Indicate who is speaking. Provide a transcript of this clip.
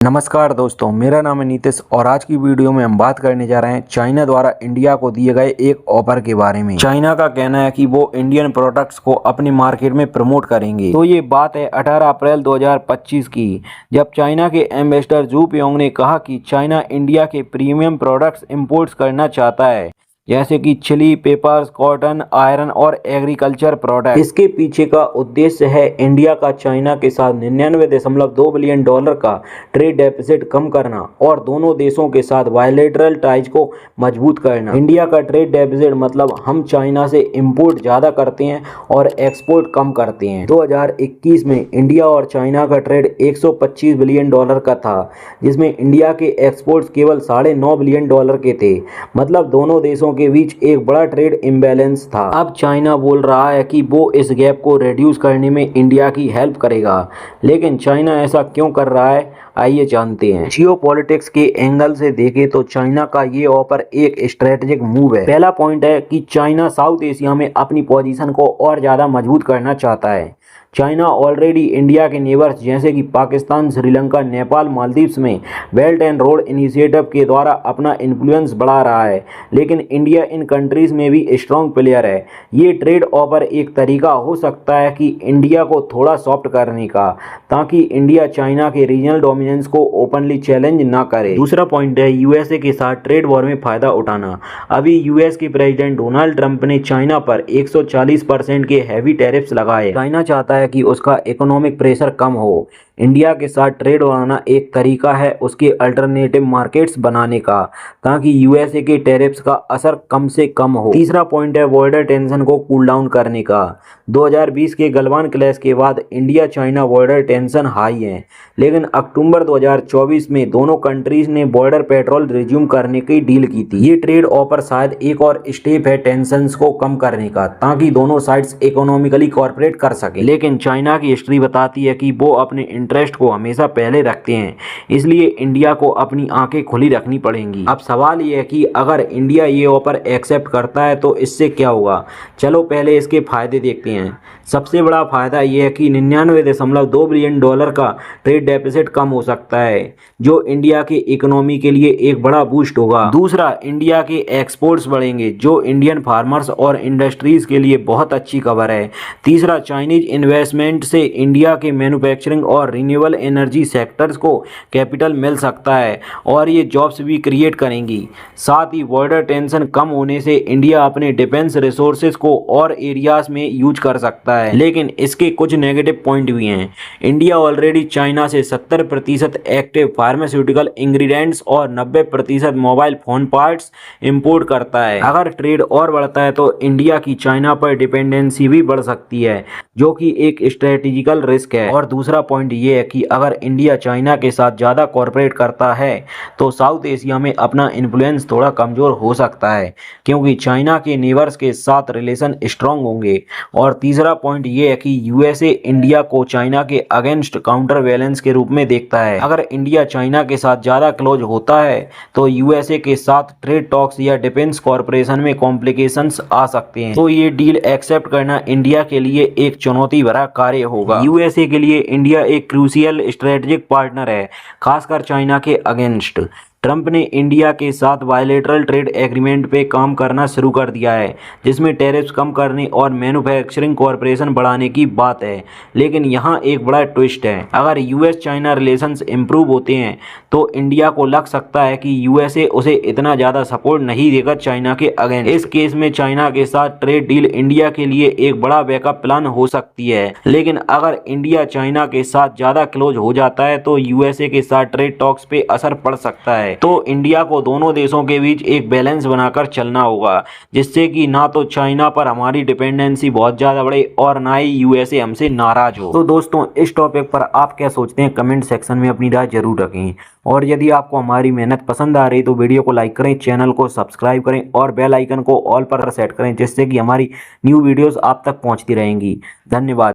Speaker 1: नमस्कार दोस्तों, मेरा नाम है नीतीश और आज की वीडियो में हम बात करने जा रहे हैं चाइना द्वारा इंडिया को दिए गए एक ऑफर के बारे में। चाइना का कहना है कि वो इंडियन प्रोडक्ट्स को अपनी मार्केट में प्रमोट करेंगे। तो ये बात है 18 अप्रैल 2025 की, जब चाइना के एम्बेसडर जू पियोंग ने कहा कि चाइना इंडिया के प्रीमियम प्रोडक्ट्स इंपोर्ट करना चाहता है, जैसे कि चिली, पेपर्स, कॉटन, आयरन और एग्रीकल्चर प्रोडक्ट। इसके पीछे का उद्देश्य है इंडिया का चाइना के साथ 99.2 बिलियन डॉलर का ट्रेड डेफिसिट कम करना और दोनों देशों के साथ बायलैटरल टाइज को मजबूत करना। इंडिया का ट्रेड डेफिसिट मतलब हम चाइना से इंपोर्ट ज़्यादा करते हैं और एक्सपोर्ट कम करते हैं। 2021 में इंडिया और चाइना का ट्रेड 125 बिलियन डॉलर का था, जिसमें इंडिया के एक्सपोर्ट्स केवल 9.5 बिलियन डॉलर के थे। मतलब दोनों देशों के बीच एक बड़ा ट्रेड इम्बैलेंस था। अब चाइना बोल रहा है कि वो इस गैप को रिड्यूस करने में इंडिया की हेल्प करेगा, लेकिन चाइना ऐसा क्यों कर रहा है, आइए जानते हैं। जियोपॉलिटिक्स के एंगल से देखें तो चाइना का ये ऑफर एक स्ट्रेटेजिक मूव है। पहला पॉइंट है कि चाइना साउथ एशिया में अपनी पोजीशन को और ज़्यादा मजबूत करना चाहता है। चाइना ऑलरेडी इंडिया के नेबर्स जैसे कि पाकिस्तान, श्रीलंका, नेपाल, मालदीव्स में बेल्ट एंड रोड इनिशिएटिव के द्वारा अपना इन्फ्लुएंस बढ़ा रहा है, लेकिन इंडिया इन कंट्रीज में भी स्ट्रॉन्ग प्लेयर है। ये ट्रेड ऑफर एक तरीका हो सकता है कि इंडिया को थोड़ा सॉफ्ट करने का, ताकि इंडिया चाइना के रीजनल डोमिनेंस को ओपनली चैलेंज ना करे। दूसरा पॉइंट है यूएसए के साथ ट्रेड वॉर में फायदा उठाना। अभी यूएस के प्रेसिडेंट डोनाल्ड ट्रंप ने चाइना पर 140% के हैवी टैरिफ्स लगाए। चाइना चाहता है कि उसका इकोनॉमिक प्रेशर कम हो। इंडिया के साथ ट्रेड बढ़ाना एक तरीका है उसके अल्टरनेटिव मार्केट्स बनाने का, ताकि यूएसए के टैरिफ्स का असर कम से कम हो। तीसरा पॉइंट है बॉर्डर टेंशन को कूल डाउन करने का। 2020 के गलवान क्लैश के बाद India China border tension high है, लेकिन अक्टूबर 2024 में दोनों कंट्रीज ने बॉर्डर पेट्रोल रिज्यूम करने की डील की थी। ये ट्रेड ऑफर शायद एक और स्टेप है टेंशंस को कम करने का, ताकि दोनों साइड्स इकोनॉमिकली कॉर्पोरेट कर सके। लेकिन चाइना की हिस्ट्री बताती है कि वो अपने इंटरेस्ट को हमेशा पहले रखते हैं, इसलिए इंडिया को अपनी आंखें खुली रखनी पड़ेंगी। अब सवाल ये है कि अगर इंडिया ये ऑफर एक्सेप्ट करता है तो इससे क्या होगा। चलो पहले इसके फायदे देखते हैं। सबसे बड़ा फायदा यह है कि 99.2 बिलियन डॉलर का ट्रेड डेफिसिट कम हो सकता है, जो इंडिया के इकोनॉमी के लिए एक बड़ा बूस्ट होगा। दूसरा, इंडिया के एक्सपोर्ट्स बढ़ेंगे, जो इंडियन फार्मर्स और इंडस्ट्रीज के लिए बहुत अच्छी खबर है। तीसरा, चाइनीज इन्वेस्टमेंट से इंडिया के मैन्युफैक्चरिंग और रिन्यूएबल एनर्जी सेक्टर्स को कैपिटल मिल सकता है और ये जॉब्स भी क्रिएट करेंगी। साथ ही बॉर्डर टेंशन कम होने से इंडिया अपने डिफेंस रिसोर्सेज को और एरियाज में यूज कर सकता है, लेकिन इसके कुछ नेगेटिव पॉइंट भी हैं। इंडिया ऑलरेडी चाइना से 70% एक्टिव फार्मास्यूटिकल इंग्रेडिएंट्स और 90% मोबाइल फोन पार्ट्स इंपोर्ट करता है। अगर ट्रेड और बढ़ता है तो इंडिया की चाइना पर डिपेंडेंसी भी बढ़ सकती है, जो कि एक स्ट्रेटेजिकल रिस्क है। और दूसरा पॉइंट ये है कि अगर इंडिया चाइना के साथ ज़्यादा कॉर्पोरेट करता है तो साउथ एशिया में अपना इन्फ्लुएंस थोड़ा कमज़ोर हो सकता है, क्योंकि चाइना के नेबर्स के साथ रिलेशन स्ट्रांग होंगे। और तीसरा पॉइंट ये है कि यूएसए इंडिया को चाइना के अगेंस्ट काउंटर बैलेंस के रूप में देखता है। अगर इंडिया चाइना के साथ ज़्यादा क्लोज होता है तो यूएसए के साथ ट्रेड टॉक्स या डिफेंस कॉर्पोरेशन में कॉम्प्लिकेशंस आ सकते हैं। तो ये डील एक्सेप्ट करना इंडिया के लिए एक चुनौती भरा कार्य होगा। यूएसए के लिए इंडिया एक क्रूशियल स्ट्रेटेजिक पार्टनर है, खासकर चाइना के अगेंस्ट। ट्रंप ने इंडिया के साथ बायलैटरल ट्रेड एग्रीमेंट पे काम करना शुरू कर दिया है, जिसमें टैरिफ्स कम करने और मैन्युफैक्चरिंग कॉर्पोरेशन बढ़ाने की बात है। लेकिन यहाँ एक बड़ा ट्विस्ट है। अगर यूएस चाइना रिलेशंस इंप्रूव होते हैं तो इंडिया को लग सकता है कि यूएसए उसे इतना ज़्यादा सपोर्ट नहीं देगा चाइना के अगेंस्ट। इस केस में चाइना के साथ ट्रेड डील इंडिया के लिए एक बड़ा बैकअप प्लान हो सकती है। लेकिन अगर इंडिया चाइना के साथ ज़्यादा क्लोज हो जाता है तो यूएसए के साथ ट्रेड टॉक्स पे असर पड़ सकता है। तो इंडिया को दोनों देशों के बीच एक बैलेंस बनाकर चलना होगा, जिससे कि ना तो चाइना पर हमारी डिपेंडेंसी बहुत ज़्यादा बढ़े और ना ही यूएसए हमसे नाराज हो। तो दोस्तों, इस टॉपिक पर आप क्या सोचते हैं, कमेंट सेक्शन में अपनी राय जरूर रखें। और यदि आपको हमारी मेहनत पसंद आ रही तो वीडियो को लाइक करें, चैनल को सब्सक्राइब करें और बेल आइकन को ऑल पर सेट करें, जिससे कि हमारी न्यू वीडियोस आप तक पहुंचती रहेंगी। धन्यवाद।